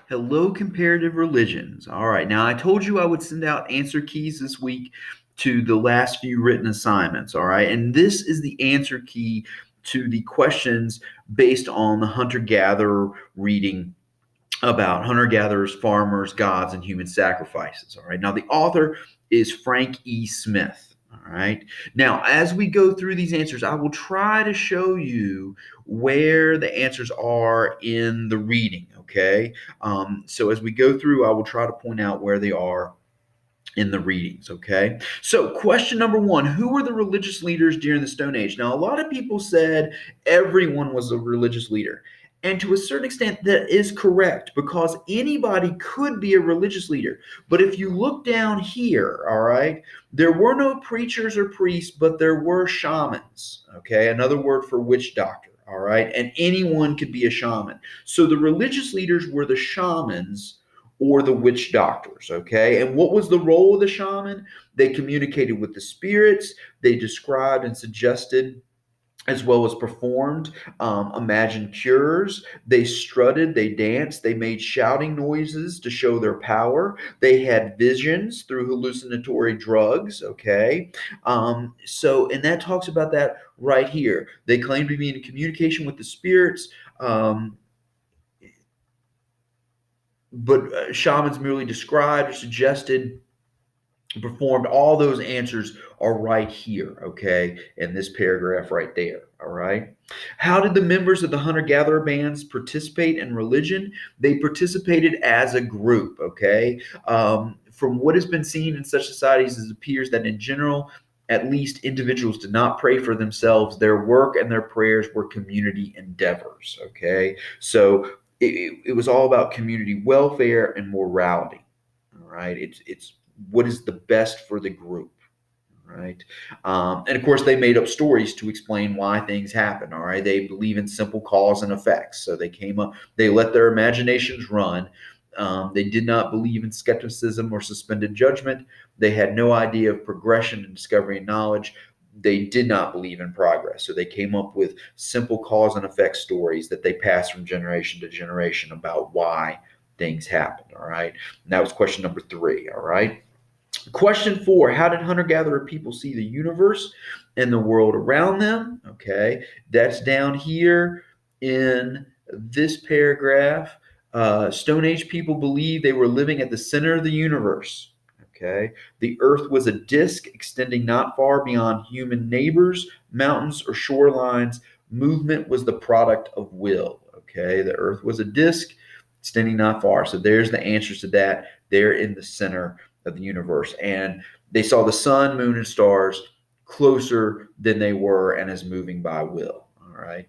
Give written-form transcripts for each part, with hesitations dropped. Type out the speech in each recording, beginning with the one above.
Hello, comparative religions. All right. Now, I told you I would send out answer keys this week to the last few written assignments. All right. And this is the answer key to the questions based on the hunter gatherer reading about hunter gatherers, farmers, gods, and human sacrifices. All right. Now, the author is Frank E. Smith. All right. Now, as we go through these answers, I will try to show you where the answers are in the reading. Okay. So, as we go through, I will try to point out where they are in the readings. Okay. So, question number one: who were the religious leaders during the Stone Age? Now, a lot of people said everyone was a religious leader. And to a certain extent, that is correct because anybody could be a religious leader. But if you look down here, all right, there were no preachers or priests, but there were shamans. Okay. Another word for witch doctor. All right. And anyone could be a shaman. So the religious leaders were the shamans or the witch doctors. Okay. And what was the role of the shaman? They communicated with the spirits, they described and suggested as well as performed imagined cures. They strutted, they danced, they made shouting noises to show their power. They had visions through hallucinatory drugs. Okay. And that talks about that right here. They claim to be in communication with the spirits. But shamans merely described or suggested, performed. All those answers are right here, okay, in this paragraph right there. All right. How did the members of the hunter gatherer bands participate in religion? They participated as a group, okay. From what has been seen in such societies, it appears that in general, at least individuals did not pray for themselves. Their work and their prayers were community endeavors, okay. So it was all about community welfare and morality. All right. It's what is the best for the group, right? And of course, they made up stories to explain why things happen. All right, they believe in simple cause and effects, so they came up. They let their imaginations run. They did not believe in skepticism or suspended judgment. They had no idea of progression and discovery and knowledge. They did not believe in progress, so they came up with simple cause and effect stories that they passed from generation to generation about why things happen. All right, and that was question number three. All right. Question four: how did hunter gatherer people see the universe and the world around them? Okay, that's down here in this paragraph. Stone Age people believed they were living at the center of the universe. Okay, the earth was a disk extending not far beyond human neighbors, mountains, or shorelines. Movement was the product of will. Okay, the earth was a disk extending not far. So there's the answers to that. They're in the center of the universe. And they saw the sun, moon, and stars closer than they were and as moving by will. All right.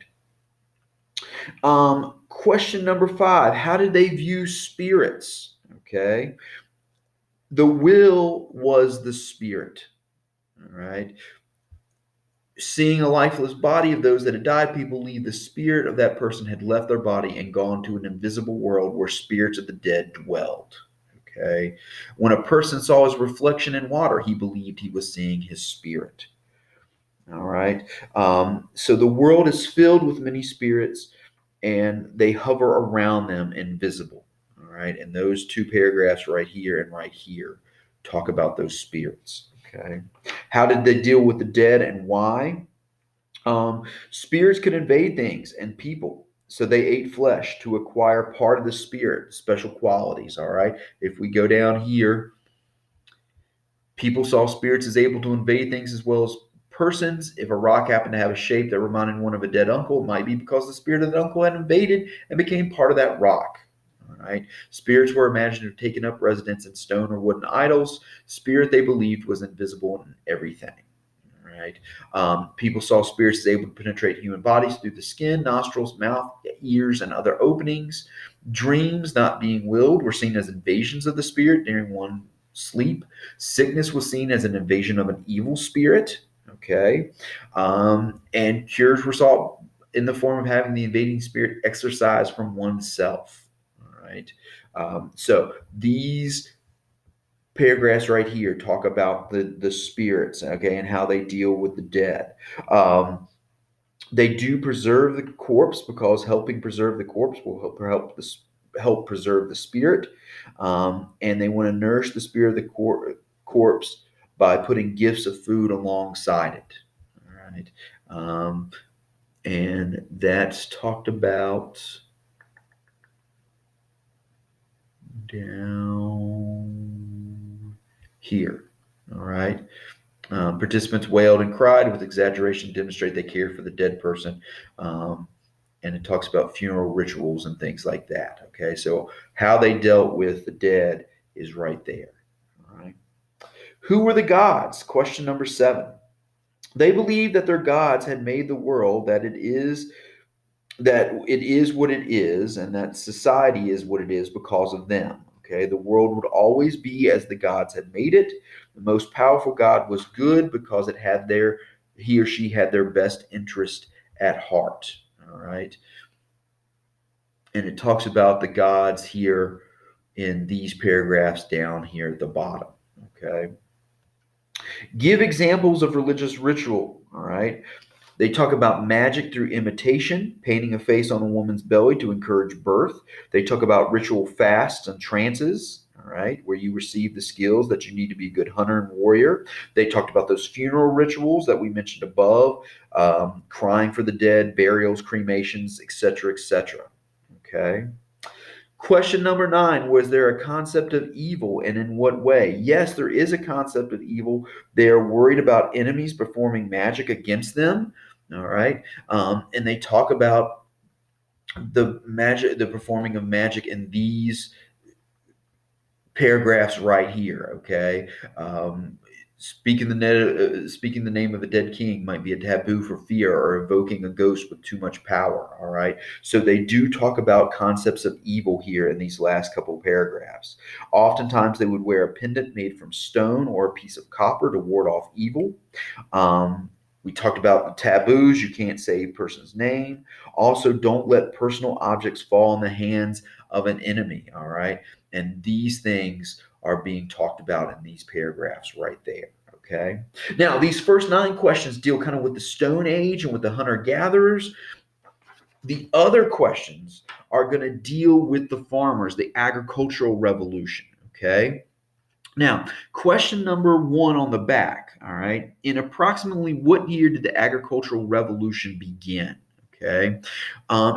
Question number five: how did they view spirits? Okay. The will was the spirit. All right. Seeing a lifeless body of those that had died, people believed the spirit of that person had left their body and gone to an invisible world where spirits of the dead dwelled. Okay. When a person saw his reflection in water, he believed he was seeing his spirit. All right. So the world is filled with many spirits and they hover around them invisible. All right. And those two paragraphs right here and right here talk about those spirits. Okay. How did they deal with the dead and why? Spirits could invade things and people. So they ate flesh to acquire part of the spirit, special qualities. All right. If we go down here, people saw spirits as able to invade things as well as persons. If a rock happened to have a shape that reminded one of a dead uncle, it might be because the spirit of the uncle had invaded and became part of that rock. All right. Spirits were imagined to have taken up residence in stone or wooden idols. Spirit they believed was invisible in everything. Right. People saw spirits as able to penetrate human bodies through the skin, nostrils, mouth, ears, and other openings. Dreams, not being willed, were seen as invasions of the spirit during one sleep. Sickness was seen as an invasion of an evil spirit. Okay. And cures were sought in the form of having the invading spirit exorcised from oneself. All right. So these paragraphs right here talk about the spirits, okay, and how they deal with the dead. They do preserve the corpse because helping preserve the corpse will help the help preserve the spirit, and they want to nourish the spirit of the corpse by putting gifts of food alongside it. All right, and that's talked about down here. All right. Participants wailed and cried with exaggeration to demonstrate they cared for the dead person. And it talks about funeral rituals and things like that. Okay, so how they dealt with the dead is right there. All right. Who were the gods? Question number 7. They believed that their gods had made the world, that it is what it is, and that society is what it is because of them. Okay, the world would always be as the gods had made it. The most powerful god was good because he or she had their best interest at heart. All right, and it talks about the gods here in these paragraphs down here at the bottom. Okay, give examples of religious ritual. All right, they talk about magic through imitation, painting a face on a woman's belly to encourage birth. They talk about ritual fasts and trances, all right, where you receive the skills that you need to be a good hunter and warrior. They talked about those funeral rituals that we mentioned above, crying for the dead, burials, cremations, etc., etc. Okay. Question number 9, was there a concept of evil and in what way? Yes, there is a concept of evil. They are worried about enemies performing magic against them. All right. And they talk about the performing of magic in these paragraphs right here. Okay. Speaking the name of a dead king might be a taboo for fear or evoking a ghost with too much power. All right, so they do talk about concepts of evil here in these last couple of paragraphs. Oftentimes, they would wear a pendant made from stone or a piece of copper to ward off evil. We talked about the taboos. You can't say a person's name. Also, don't let personal objects fall in the hands of an enemy. All right, and these things are being talked about in these paragraphs right there. Okay. Now, these first 9 questions deal kind of with the Stone Age and with the hunter gatherers. The other questions are going to deal with the farmers, the agricultural revolution. Okay. Now, question number 1 on the back. All right. In approximately what year did the agricultural revolution begin? Okay.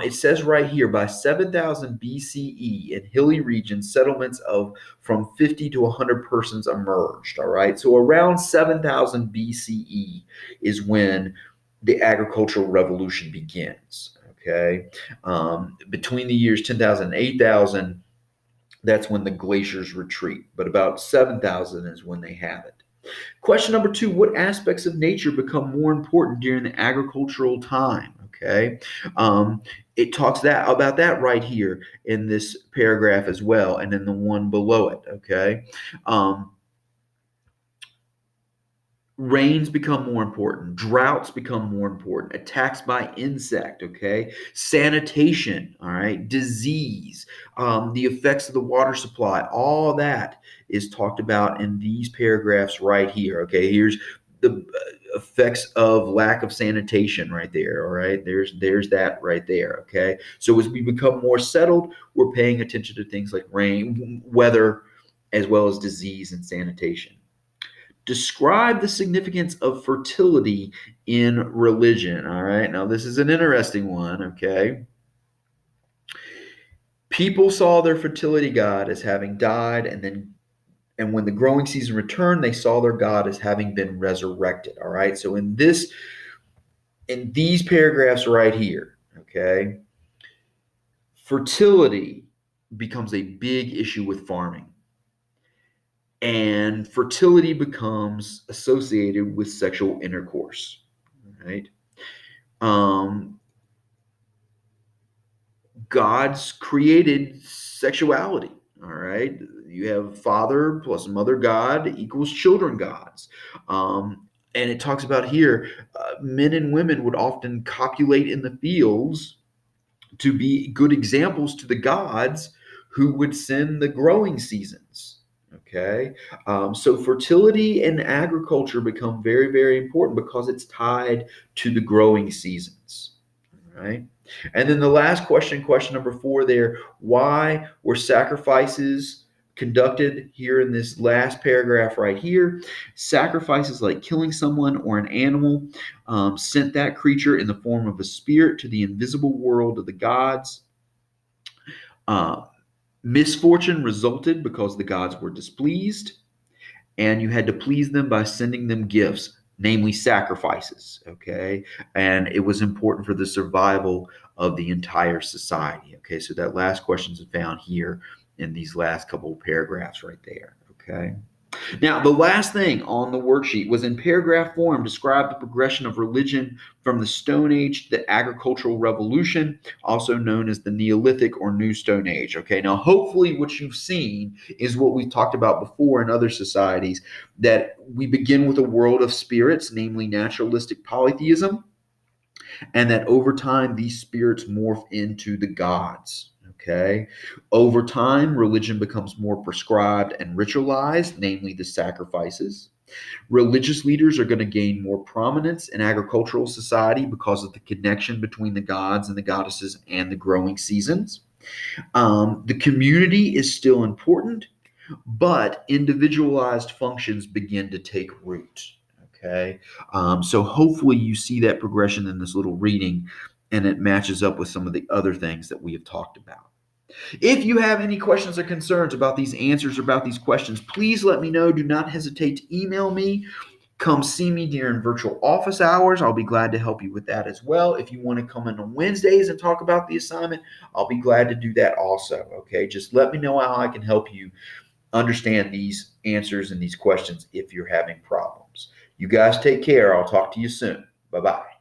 It says right here by 7000 BCE in hilly regions, settlements of from 50 to 100 persons emerged. All right. So around 7000 BCE is when the agricultural revolution begins. Okay. Between the years 10,000 and 8,000, that's when the glaciers retreat. But about 7,000 is when they have it. Question number 2, what aspects of nature become more important during the agricultural time? Okay. It talks about that right here in this paragraph as well, and then the one below it. Okay. Rains become more important, droughts become more important, attacks by insect, okay, sanitation, all right, disease, the effects of the water supply, all that is talked about in these paragraphs right here. Okay, here's the effects of lack of sanitation right there. All right, there's that right there. Okay, so as we become more settled, we're paying attention to things like rain, weather, as well as disease and sanitation. Describe the significance of fertility in religion. All right. Now, this is an interesting one. Okay. People saw their fertility god as having died, and when the growing season returned, they saw their god as having been resurrected. All right. So in these paragraphs right here, okay, fertility becomes a big issue with farming. And fertility becomes associated with sexual intercourse. Right. Um, God's created sexuality. All right. You have father plus mother God equals children gods. And it talks about here men and women would often copulate in the fields to be good examples to the gods who would send the growing seasons. Okay. So fertility and agriculture become very, very important because it's tied to the growing seasons. All right. And then the last question, question number 4 there, why were sacrifices conducted here in this last paragraph right here? Sacrifices like killing someone or an animal sent that creature in the form of a spirit to the invisible world of the gods. Uh, Misfortune resulted because the gods were displeased, and you had to please them by sending them gifts, namely sacrifices. Okay. And it was important for the survival of the entire society. Okay. So that last question is found here in these last couple of paragraphs right there. Okay. Now, the last thing on the worksheet was in paragraph form, describe the progression of religion from the Stone Age to the Agricultural Revolution, also known as the Neolithic or New Stone Age. Okay, now hopefully what you've seen is what we've talked about before in other societies, that we begin with a world of spirits, namely naturalistic polytheism, and that over time these spirits morph into the gods. Okay. Over time, religion becomes more prescribed and ritualized, namely the sacrifices. Religious leaders are going to gain more prominence in agricultural society because of the connection between the gods and the goddesses and the growing seasons. The community is still important, but individualized functions begin to take root. Okay. So hopefully you see that progression in this little reading and it matches up with some of the other things that we have talked about. If you have any questions or concerns about these answers or about these questions, please let me know. Do not hesitate to email me. Come see me during virtual office hours. I'll be glad to help you with that as well. If you want to come in on Wednesdays and talk about the assignment, I'll be glad to do that also. Okay. Just let me know how I can help you understand these answers and these questions if you're having problems. You guys take care. I'll talk to you soon. Bye bye.